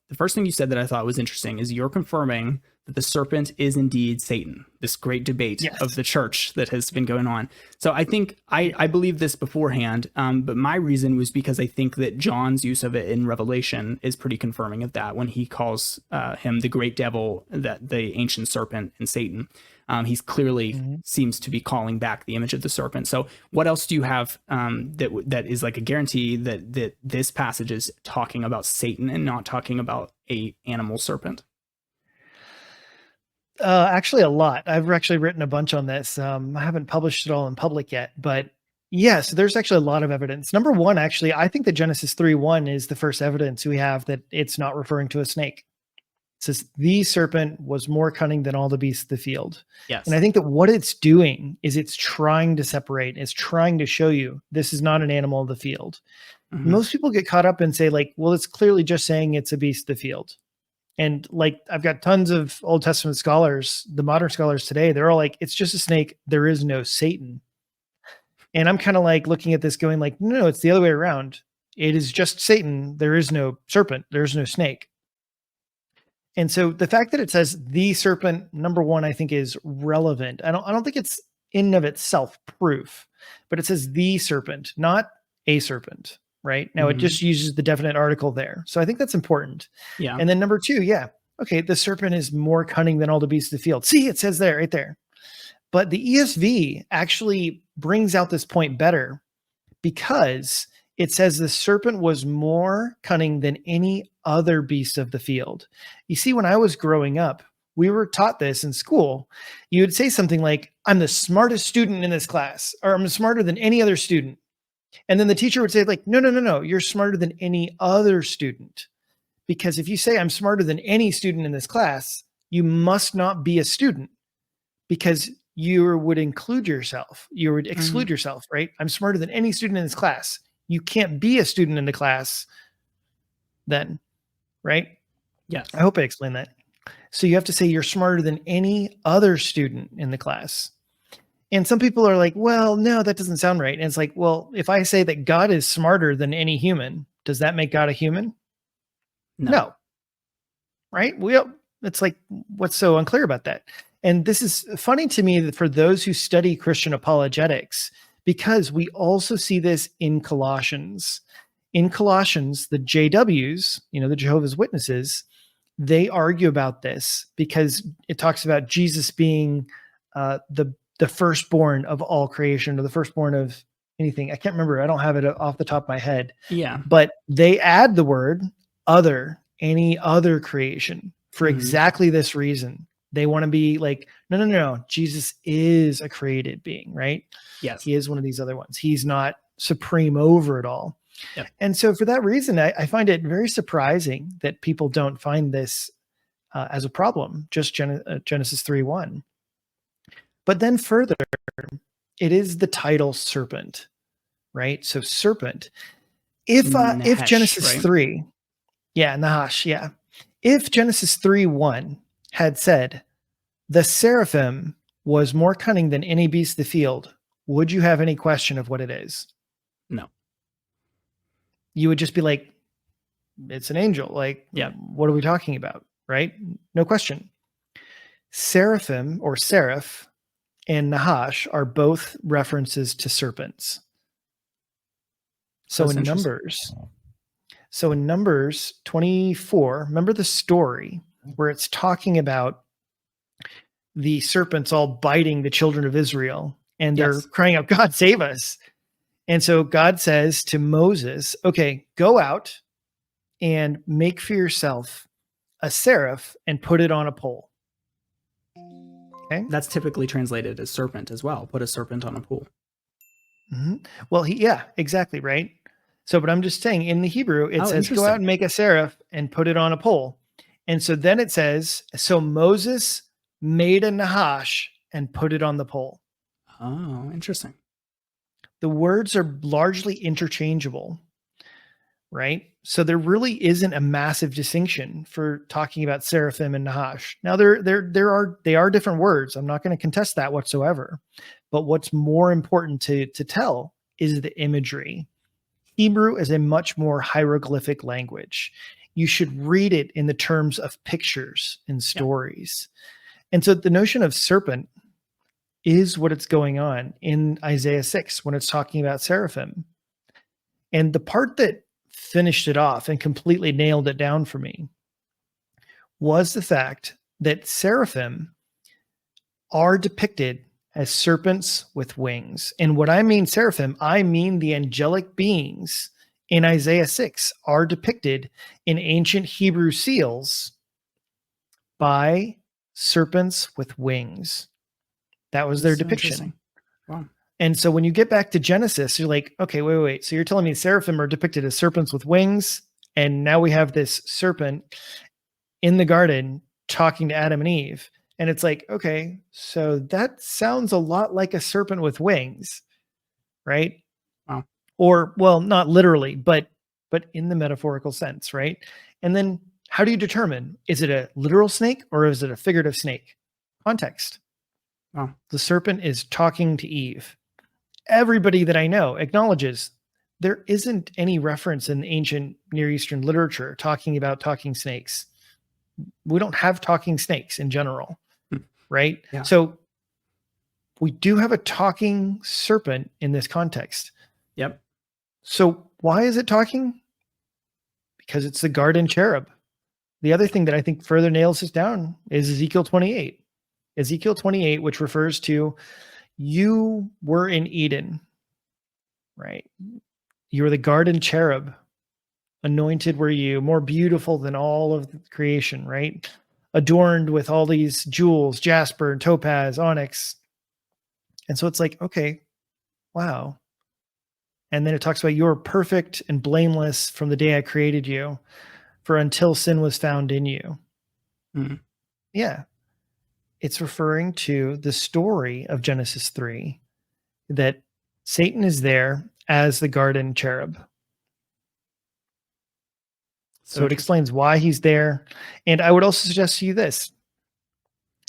the first thing you said that I thought was interesting is you're confirming that the serpent is indeed Satan, this great debate of the church that has been going on. So I think I believe this beforehand, but my reason was because I think that John's use of it in Revelation is pretty confirming of that when he calls him the great devil, that the ancient serpent, and Satan. He's clearly seems to be calling back the image of the serpent. So what else do you have that is like a guarantee that this passage is talking about Satan and not talking about a animal serpent? Actually, a lot. I've actually written a bunch on this. I haven't published it all in public yet, but yes, there's actually a lot of evidence. Number one, actually, I think that Genesis 3:1 is the first evidence we have that it's not referring to a snake. It says the serpent was more cunning than all the beasts of the field. Yes. And I think that what it's doing is it's trying to separate. It's trying to show you this is not an animal of the field. Mm-hmm. Most people get caught up and say like, well, it's clearly just saying it's a beast of the field. And like, I've got tons of Old Testament scholars, the modern scholars today, they're all like, it's just a snake. There is no Satan. And I'm kind of like looking at this going like, no, it's the other way around. It is just Satan. There is no serpent. There's no snake. And so the fact that it says the serpent, number one, I think is relevant. I don't think it's in and of itself proof, but it says the serpent, not a serpent. Right now, it just uses the definite article there. So I think that's important. Yeah. And then number two, okay, the serpent is more cunning than all the beasts of the field. See, it says there, right there. But the ESV actually brings out this point better because it says the serpent was more cunning than any other beast of the field. You see, when I was growing up, we were taught this in school. You would say something like, I'm the smartest student in this class, or I'm smarter than any other student. And then the teacher would say like, no, you're smarter than any other student. Because if you say I'm smarter than any student in this class, you must not be a student because you would include yourself. You would exclude yourself, right? I'm smarter than any student in this class. You can't be a student in the class then, right? Yes. I hope I explained that. So you have to say you're smarter than any other student in the class. And some people are like, well, no, that doesn't sound right. And it's like, well, if I say that God is smarter than any human, does that make God a human? No. Right? It's like, what's so unclear about that? And this is funny to me that for those who study Christian apologetics, because we also see this in Colossians. In Colossians, the JWs, the Jehovah's Witnesses, they argue about this because it talks about Jesus being the firstborn of all creation, or the firstborn of anything. I can't remember. I don't have it off the top of my head. Yeah. But they add the word other, any other creation for exactly this reason. They want to be like, no. Jesus is a created being, right? Yes. He is one of these other ones. He's not supreme over it all. Yep. And so for that reason, I find it very surprising that people don't find this as a problem, just Genesis 3:1. But then further, it is the title serpent, right? So serpent. If Genesis 3, Nahash, if Genesis 3:1 had said the seraphim was more cunning than any beast of the field, would you have any question of what it is? No. You would just be like, it's an angel. Like, what are we talking about? Right? No question. Seraphim or seraph and Nahash are both references to serpents. So in Numbers 24, remember the story where it's talking about the serpents all biting the children of Israel and they're crying out, God, save us. And so God says to Moses, okay, go out and make for yourself a seraph and put it on a pole. Okay. That's typically translated as serpent as well. Put a serpent on a pole. Mm-hmm. Well, exactly. Right. So, but I'm just saying in the Hebrew, it says, go out and make a seraph and put it on a pole. And so then it says, so Moses made a Nahash and put it on the pole. Oh, interesting. The words are largely interchangeable, right? So there really isn't a massive distinction for talking about seraphim and Nahash. Now they are different words. I'm not going to contest that whatsoever. But what's more important to tell is the imagery. Hebrew is a much more hieroglyphic language. you should read it in the terms of pictures and stories. And so the notion of serpent is what it's going on in Isaiah 6 when it's talking about seraphim. And the part that finished it off and completely nailed it down for me was the fact that seraphim are depicted as serpents with wings. And what I mean seraphim, I mean the angelic beings in Isaiah 6 are depicted in ancient Hebrew seals by serpents with wings. That was their depiction. Wow. And so when you get back to Genesis, you're like, okay, wait. So you're telling me seraphim are depicted as serpents with wings, and now we have this serpent in the garden talking to Adam and Eve. And it's like, okay, so that sounds a lot like a serpent with wings, right? Wow. Or, well, not literally, but in the metaphorical sense, right? And then how do you determine, is it a literal snake or is it a figurative snake? Context. Wow. The serpent is talking to Eve. Everybody that I know acknowledges there isn't any reference in ancient Near Eastern literature talking about talking snakes. We don't have talking snakes in general, right? Yeah. So we do have a talking serpent in this context. Yep. So why is it talking? Because it's the garden cherub. The other thing that I think further nails this down is Ezekiel 28. Ezekiel 28, which refers to you were in Eden, right? You were the garden cherub. Anointed were you, more beautiful than all of creation, right? Adorned with all these jewels, jasper, topaz, onyx. And so it's like, okay, wow. And then it talks about you're perfect and blameless from the day I created you, for until sin was found in you. Mm-hmm. Yeah. It's referring to the story of Genesis 3, that Satan is there as the garden cherub. So it explains why he's there. And I would also suggest to you this.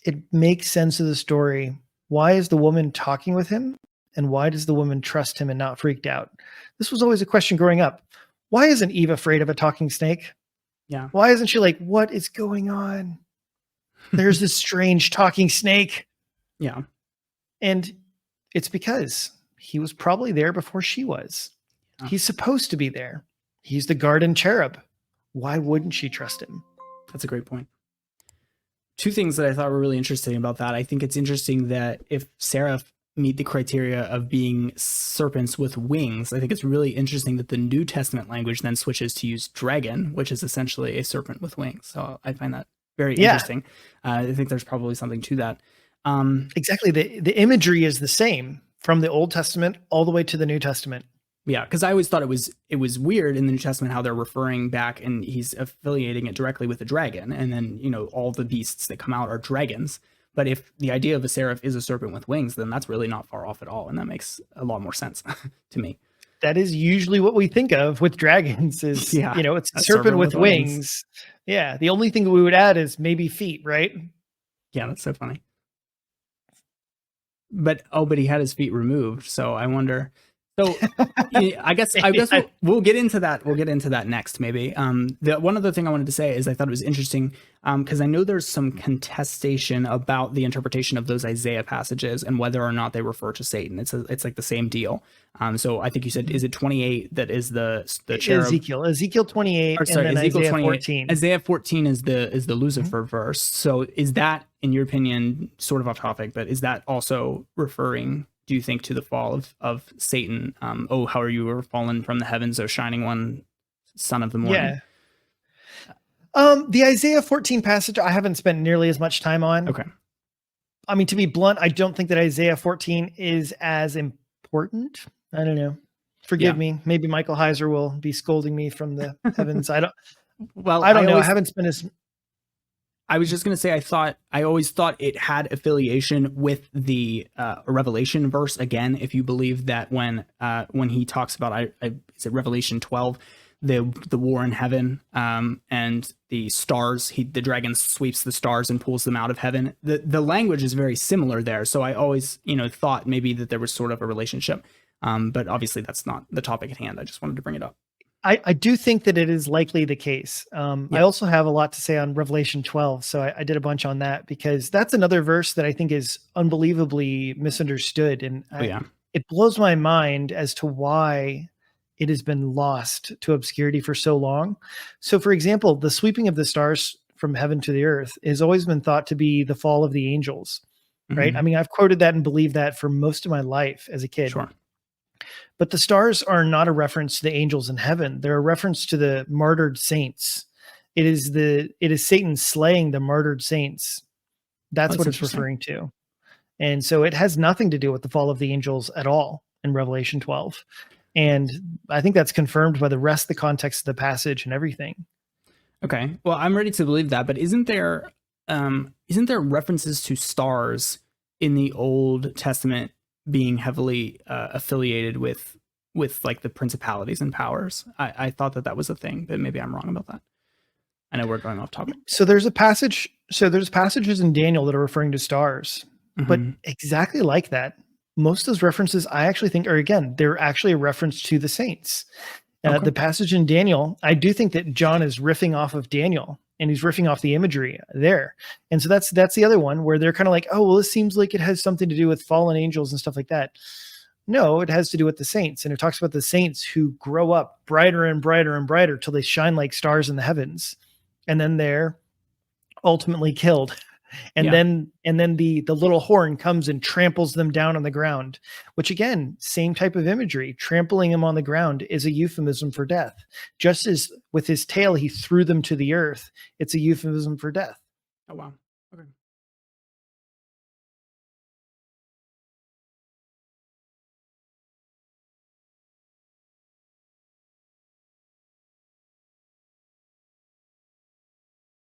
It makes sense of the story. Why is the woman talking with him? And why does the woman trust him and not freaked out? This was always a question growing up. Why isn't Eve afraid of a talking snake? Yeah. Why isn't she like, what is going on? There's this strange talking snake. Yeah. And it's because he was probably there before she was. Yeah. He's supposed to be there. He's the garden cherub. Why wouldn't she trust him? That's a great point. Two things that I thought were really interesting about that. I think it's interesting that if seraph meet the criteria of being serpents with wings, I think it's really interesting that the New Testament language then switches to use dragon, which is essentially a serpent with wings. So I find that very interesting. I think there's probably something to that. Exactly. The imagery is the same from the Old Testament all the way to the New Testament. Yeah, because I always thought it was weird in the New Testament how they're referring back and he's affiliating it directly with the dragon, and then all the beasts that come out are dragons. But if the idea of a seraph is a serpent with wings, then that's really not far off at all, and that makes a lot more sense to me. That is usually what we think of with dragons is, it's a serpent with wings. Yeah. The only thing we would add is maybe feet, right? Yeah, that's so funny. But he had his feet removed, so I wonder. So I guess we'll get into that. We'll get into that next, maybe. The one other thing I wanted to say is I thought it was interesting because I know there's some contestation about the interpretation of those Isaiah passages and whether or not they refer to Satan. It's like the same deal. So I think you said, is it 28 that is the cherub? Ezekiel 28, and then Ezekiel Isaiah 28. 14. Isaiah 14 is the Lucifer verse. So is that, in your opinion, sort of off topic, but is that also referring, do you think, to the fall of Satan? How are you fallen from the heavens, O shining one, son of the morning? Yeah. The Isaiah 14 passage, I haven't spent nearly as much time on. Okay. I mean, to be blunt, I don't think that Isaiah 14 is as important. I don't know. Forgive me. Maybe Michael Heiser will be scolding me from the heavens. I don't know. I haven't spent as... I was just going to say, I always thought it had affiliation with the Revelation verse. Again, if you believe that when he talks about, is it Revelation 12, the war in heaven and the stars, the dragon sweeps the stars and pulls them out of heaven. The language is very similar there. So I always, thought maybe that there was sort of a relationship. But obviously that's not the topic at hand. I just wanted to bring it up. I do think that it is likely the case. I also have a lot to say on Revelation 12, so I did a bunch on that because that's another verse that I think is unbelievably misunderstood, and it blows my mind as to why it has been lost to obscurity for so long. So, for example, the sweeping of the stars from heaven to the earth has always been thought to be the fall of the angels, right? I mean, I've quoted that and believed that for most of my life as a kid. Sure. But the stars are not a reference to the angels in heaven. They're a reference to the martyred saints. It is Satan slaying the martyred saints. That's what it's referring to. And so it has nothing to do with the fall of the angels at all in Revelation 12. And I think that's confirmed by the rest of the context of the passage and everything. Okay. Well, I'm ready to believe that, but isn't there references to stars in the Old Testament being heavily affiliated with like the principalities and powers? I thought that was a thing, but maybe I'm wrong about that. I know we're going off topic. So there's passages in Daniel that are referring to stars, but exactly like that. Most of those references I actually think are, again, they're actually a reference to the saints. The passage in Daniel, I do think that John is riffing off of Daniel, and he's riffing off the imagery there. And so that's the other one where they're kind of like, oh, well, this seems like it has something to do with fallen angels and stuff like that. No, it has to do with the saints. And it talks about the saints who grow up brighter and brighter and brighter till they shine like stars in the heavens. And then they're ultimately killed. And then the little horn comes and tramples them down on the ground, which again, same type of imagery. Trampling them on the ground is a euphemism for death. Just as with his tail, he threw them to the earth. It's a euphemism for death. Oh, wow. Okay.